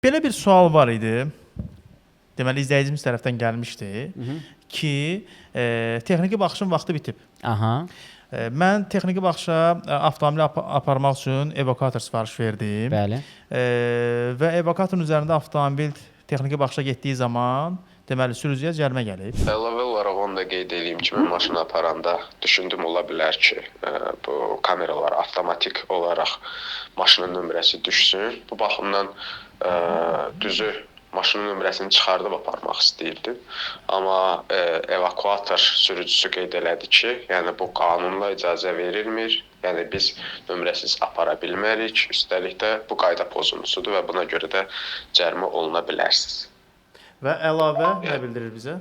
Belə bir sual var idi. Deməli, izləyicimiz tərəfdən gəlmişdi ki, texniki baxışın vaxtı bitib. Aha. Mən texniki baxışa avtomobili aparmaq üçün evakuator sifariş verdim. Bəli. Və evakuatorun üzərində avtomobil texniki baxışa getdiyi zaman, deməli, sürücüyə cərimə gəlib. Əlavə olaraq onu da qeyd edeyim ki, mən maşını aparanda düşündüm ola bilər ki, bu kameralar avtomatik olaraq maşının nömrəsi düşsün. Bu baxımdan düzü maşının nömrəsini çıxardıb aparmaq istəyirdim. Amma evakuator sürücüsü qeyd elədi ki, yəni bu qanunla icazə verilmir. Yəni biz nömrəsiz apara bilmərik. Üstəlik də bu qayda pozuntusudur və buna görə də cərimə oluna bilərsiniz. Və əlavə nə bildirir bizə?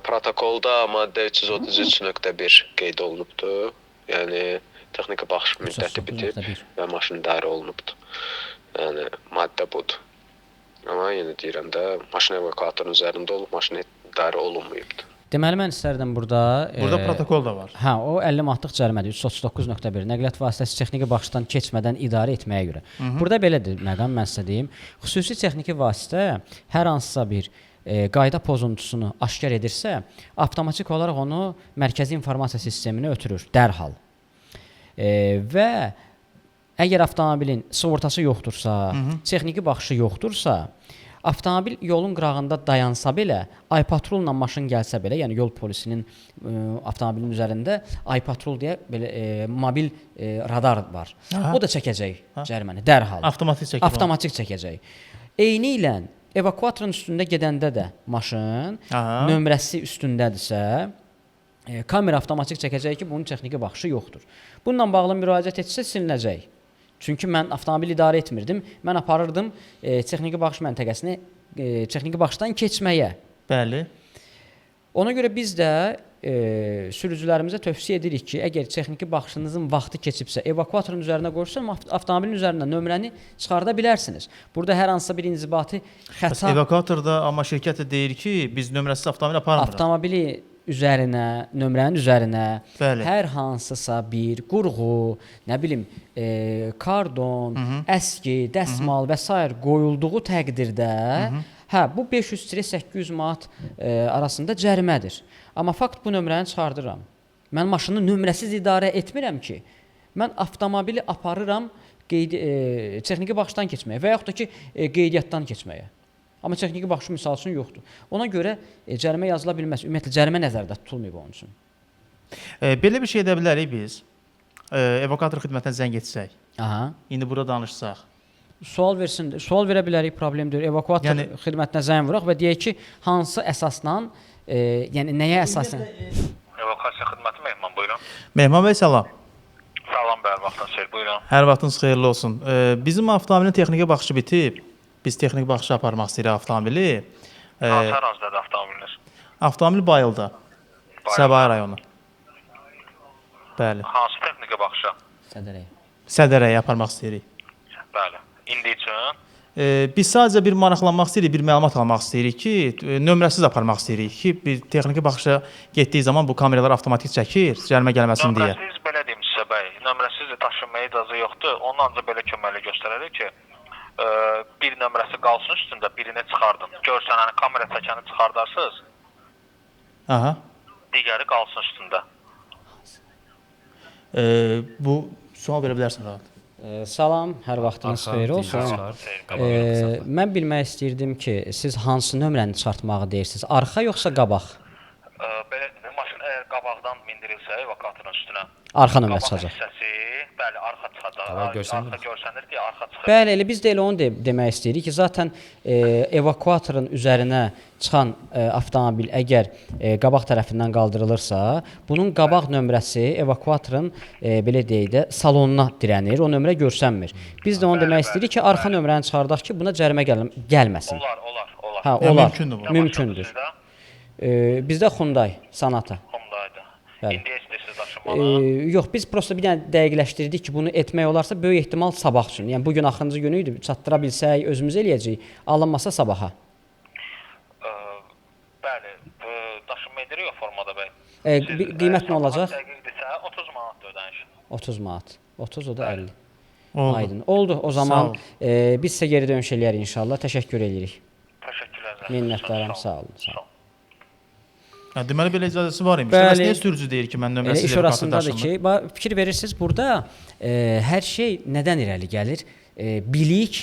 Protokolda maddə 333.1 qeyd olunubdur. Yəni texniki baxış müddəti bitib və maşın idarə olunubdur. Yəni maddə budur. Amma yenə deyirəm də, maşın evakuatorun üzərində olub, maşın idarə olunmayıbdır. Deməli mən istərdim burada Protokol da var. Hə, o 50 manatlıq cərimədir. 339.1 nəqliyyat vasitəsi texniki baxışdan keçmədən idarə etməyə görə. Burada belədir məqam, mən sizə deyim. Xüsusi texniki vasitə hər hansısa bir qayda pozuntusunu aşkar edirsə, avtomatik olaraq onu mərkəzi informasiya sisteminə ötürür dərhal. Və əgər avtomobilin sığortası yoxdursa, texniki baxışı yoxdursa, avtomobil yolun qırağında dayansa belə, iPatrolla maşın gəlsə belə, yəni yol polisinin avtomobilin üzərində iPatrol deyə belə mobil radar var. Aha. O da çəkəcək cəriməni dərhal. Avtomatik çəkir. Avtomatik çəkəcək. Eynilə evakuatorun üstündə gedəndə də maşın nömrəsi üstündədirsə, kamera avtomatik çəkəcək ki, bunun texniki baxışı yoxdur. Bununla bağlı müraciət etsə silinəcək. Çünki mən avtomobili idarə etmirdim. Mən aparırdım texniki baxış məntəqəsini texniki baxışdan keçməyə. Bəli. Ona görə biz də sürücülərimizə tövsiyə edirik ki, əgər texniki baxışınızın vaxtı keçibsə, evakuatorun üzərinə qoyursanız, avtomobilin üzərindən nömrəni çıxarda bilərsiniz. Burada hər hansısa bir inzibati xəta... Evakuatorda amma şirkət də deyir ki, biz nömrəsiz avtomobil aparmırıq. Avtomobili üzərinə, nömrənin üzərinə Bəli. hər hansısa bir qurğu, nə bilim, kardon, əski, dəsmal və s. qoyulduğu təqdirdə, bu 500-800 manat arasında cərimədir. Amma fakt bu nömrəni çıxardıram. Mən maşını nömrəsiz idarə etmirəm ki, mən avtomobili aparıram texniki baxışdan keçməyə və yaxud da ki, qeydiyyatdan keçməyə. Amma texniki baxışı misal üçün yoxdur. Ona görə cərimə yazıla bilməz. Ümumiyyətlə cərimə nəzərdə tutulmayıb onun üçün. Belə bir şey edə bilərik biz. Evakuator xidmətinə zəng etsək. Aha. İndi burada danışsaq. Sual verə bilərik, problem deyil. Evakuator xidmətinə zəng vuraq və deyək ki, hansı əsasla, yəni nəyə əsasən? Evakuasiya xidməti Mehman, buyurun. Mehman bəy, salam. Salam, bəli, vaxtınız xeyir, buyurun. Hər vaxtınız xeyirli olsun. Bizim avtomobilin texniki baxışı bitib. Biz texniki baxışı aparmaq istəyirik avtomobili. Hansı ərazidadır avtomobiliniz? Avtomobil Bayılda. Səbahi rayonu. Bəli. Hansı texniki baxışa? Sədərəyə. Sədərəyə aparmaq istəyirik. Bəli. İndi üçün? Biz sadəcə bir maraqlanmaq istəyirik, bir məlumat almaq istəyirik ki, nömrəsiz aparmaq istəyirik ki, bir texniki baxışa getdiyi zaman bu kameralar avtomatik çəkir, cərimə gəlməsin deyə. Nömrəsiz, belə deyim sizə bəy, nömrəsiz daşınmaya icazə yoxdur. Onun ancaq belə köməkli göstərərik ki, bir nömrəsi qalsın üstündə, birini çıxardın. Görsənəni, kamera çəkəni çıxardarsınız, digəri qalsın üstündə. Bu sual verə bilərsən rahat. Salam, hər vaxtınız xeyir olsun. Mən bilmək istəyirdim ki, siz hansı nömrəni çıxartmağı deyirsiniz? Arxa yoxsa qabaq? Belə deyim, maşın əgər qabaqdan mindirilsə evakuatorun üstünə, arxa nömrə çıxacaq. Bəli, arxa çıxacaq. Arxa görsənir ki, arxa çıxır. Bəli, elə biz də elə onu demək istəyirik ki, zaten evakuatorun üzərinə çıxan avtomobil əgər qabaq tərəfindən qaldırılırsa, bunun qabaq nömrəsi evakuatorun belə deyək də salonuna dirənir, o nömrə görsənmir. Biz də onu demək istəyirik ki, arxa nömrəni çıxardaq ki, buna cərimə gəlməsin. Olar. Hə, olar. Mümkündür bu. Mümkündür. Bizdə Hyundai Sonata. Hyundai'da. Bəli. İndi istəyirsiniz daşımalı. Yox, biz prosta bir dənə dəqiqləşdirdik ki, bunu etmək olarsa böyük ehtimal sabah üçün. Yəni bu gün axırıncı günü idi, çatdıra bilsək özümüz eləyəcəyik. Alınmasa sabaha. Bəli, daşınma edirik o formada bəy. Qiymət nə olacaq? Dəqiqdirsə 30 manatdır ödəniş. 30 manat. 30 o da 50. Oldu. Aydın. Oldu. O Sağ zaman ol. biz sizə geri dönüş eləyərik inşallah. Təşəkkür edirik. Təşəkkürlər. Minnətdaram. Sağ olun. Sağ olun. Hə, deməli belə icazəsi var imiş. Bəli. Bəs niyə sürücü deyir ki, mən Elə nömrəsiz iş ev kartı orasındadır daşımıram? ki, fikir verirsiniz burada hər şey nədən irəli gəlir? Bilik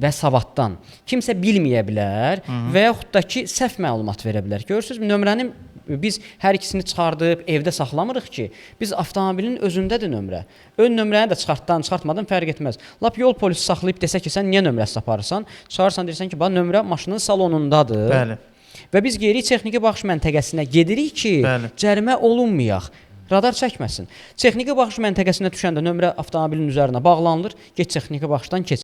və savaddan. Kimsə bilməyə bilər və yaxud da ki, səhv məlumat verə bilər. Görürsüz, nömrənin biz hər ikisini çıxardıb evdə saxlamırıq ki, biz avtomobilin özündədir nömrə. Ön nömrəni də çıxartdan, çıxartmadan fərq etməz. Lap yol polisi saxlayıb desə ki, sən niyə nömrəsiz aparırsan? Çıxarsan deyirsən ki, bax nömrə maşının salonundadır. Bəli. Və biz qeyri-texniki baxış məntəqəsinə gedirik ki, Bəli. cərimə olunmayaq. Radar çəkməsin. Texniki baxış məntəqəsinə düşəndə nömrə avtomobilin üzərinə bağlanılır, get texniki baxışdan keç.